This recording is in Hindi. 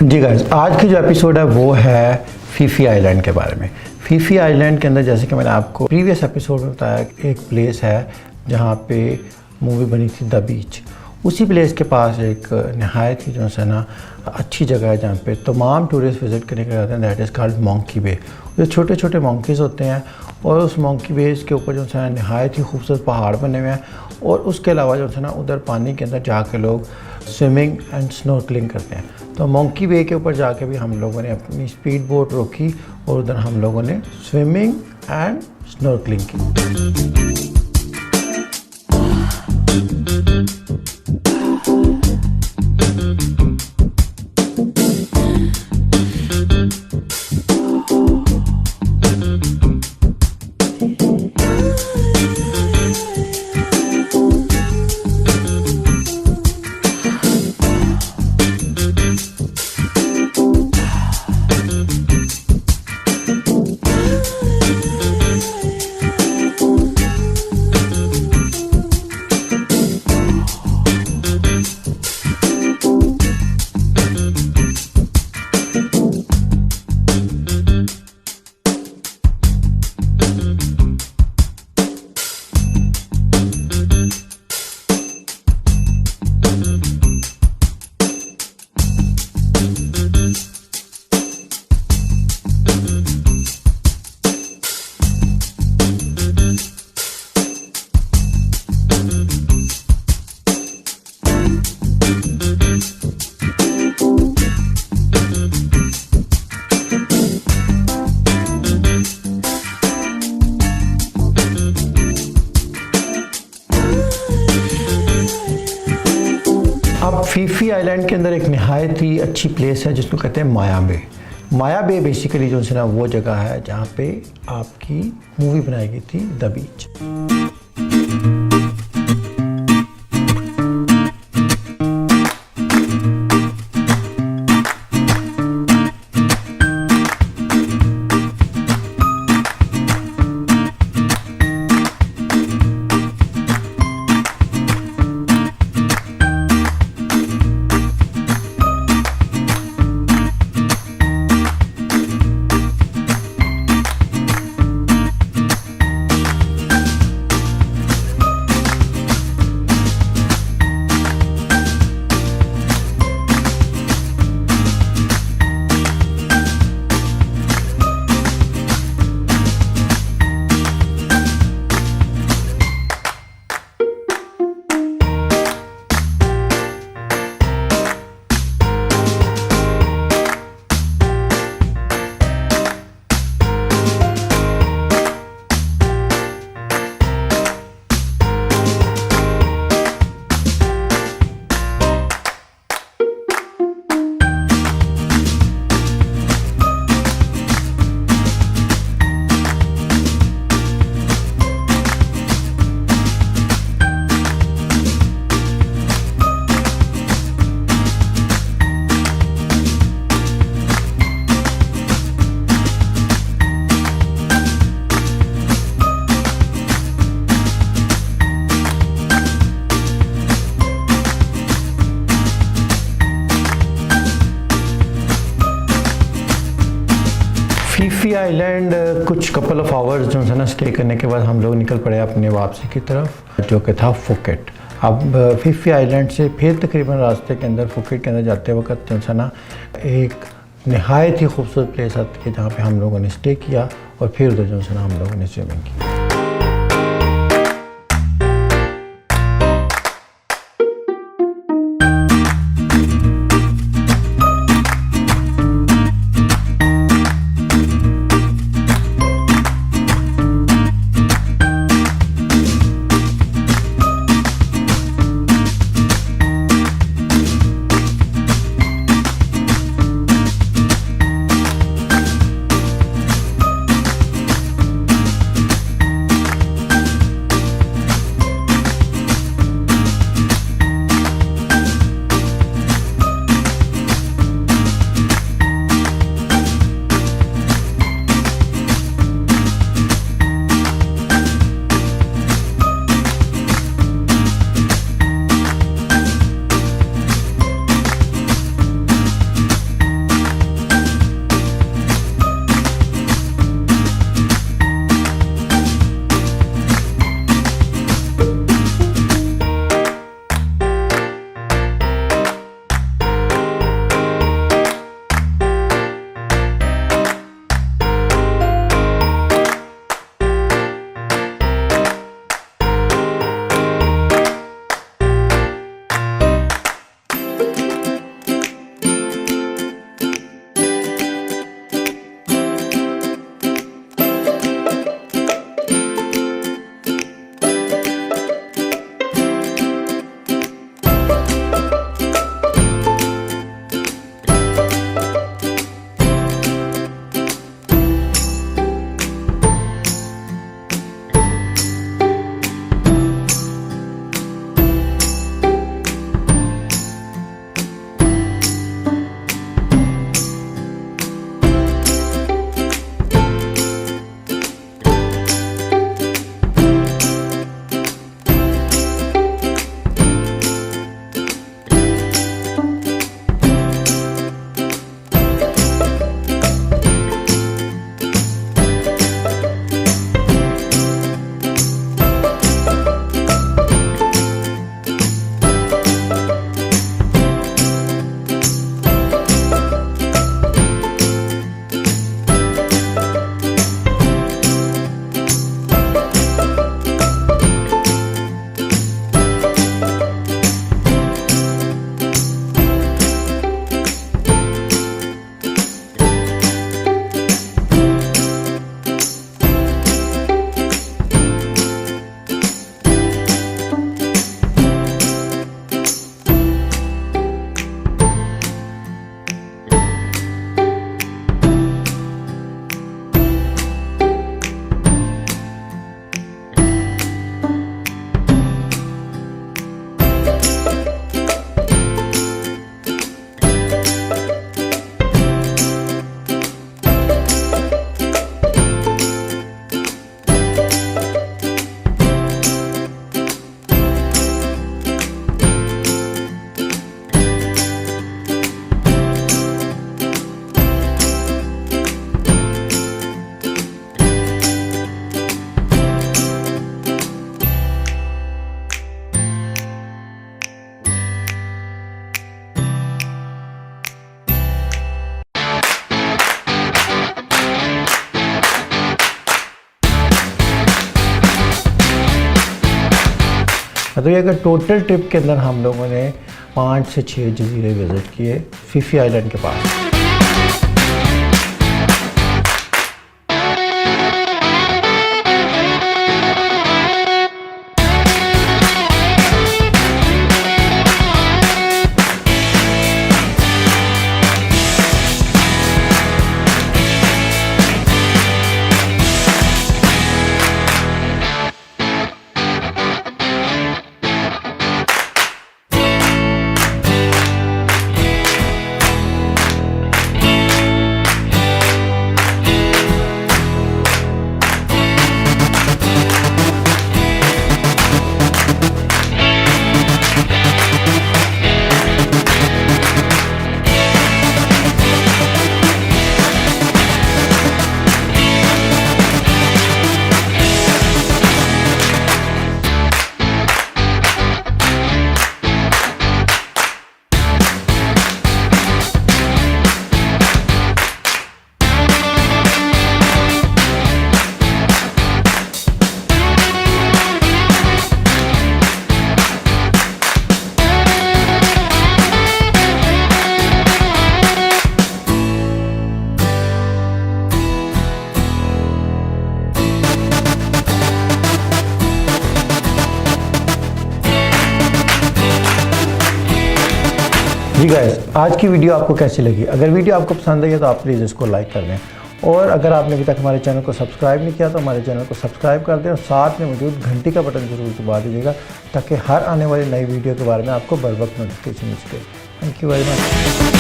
जी गाइस, आज की जो एपिसोड है वो है फीफी आइलैंड के बारे में। फीफी आइलैंड के अंदर जैसे कि मैंने आपको प्रीवियस एपिसोड में बताया, एक प्लेस है जहाँ पे मूवी बनी थी द बीच। उसी प्लेस के पास एक नहायत ही जो है ना अच्छी जगह है जहाँ पे तमाम टूरिस्ट विज़िट करने के लिए आते हैं। दैट इज़ कॉल्ड मंकी बे। जो छोटे छोटे मंकीज़ होते हैं और उस मंकी बेस के ऊपर जो है नहायत ही खूबसूरत पहाड़ बने हुए हैं, और उसके अलावा जो है ना उधर पानी के अंदर जाके लोग स्विमिंग एंड स्नॉर्कलिंग करते हैं। तो मंकी बे के ऊपर जाके भी हम लोगों ने अपनी स्पीड बोट रोकी और उधर हम लोगों ने स्विमिंग एंड स्नॉर्कलिंग की। अब फीफी आइलैंड के अंदर एक नहायत ही अच्छी प्लेस है जिसको कहते हैं माया बे। माया बे बेसिकली जो है ना वो जगह है जहाँ पे आपकी मूवी बनाई गई थी द बीच। फीफी आइलैंड कुछ कपल ऑफ आवर्स जो है ना स्टे करने के बाद हम लोग निकल पड़े अपने वापसी की तरफ, जो कि था फुकेट। अब फीफी आइलैंड से फिर तकरीबन रास्ते के अंदर फुकेट के अंदर जाते वक्त जो है ना एक नहायत ही खूबसूरत प्लेस आती है जहाँ पे हम लोगों ने स्टे किया और फिर उधर जो है ना हम लोगों ने स्विमिंग की। तकरीबन अगर टोटल ट्रिप के अंदर हम लोगों ने 5 से 6 जजीरे विज़िट किए फिफी आइलैंड के पास। जी गाइस, आज की वीडियो आपको कैसी लगी? अगर वीडियो आपको पसंद आई है तो आप प्लीज़ इसको लाइक कर दें, और अगर आपने अभी तक हमारे चैनल को सब्सक्राइब नहीं किया तो हमारे चैनल को सब्सक्राइब कर दें और साथ में मौजूद घंटी का बटन ज़रूर दबा दीजिएगा ताकि हर आने वाली नई वीडियो के बारे में आपको बर वक्त नोटिफिकेशन मिल सके। Thank you very much.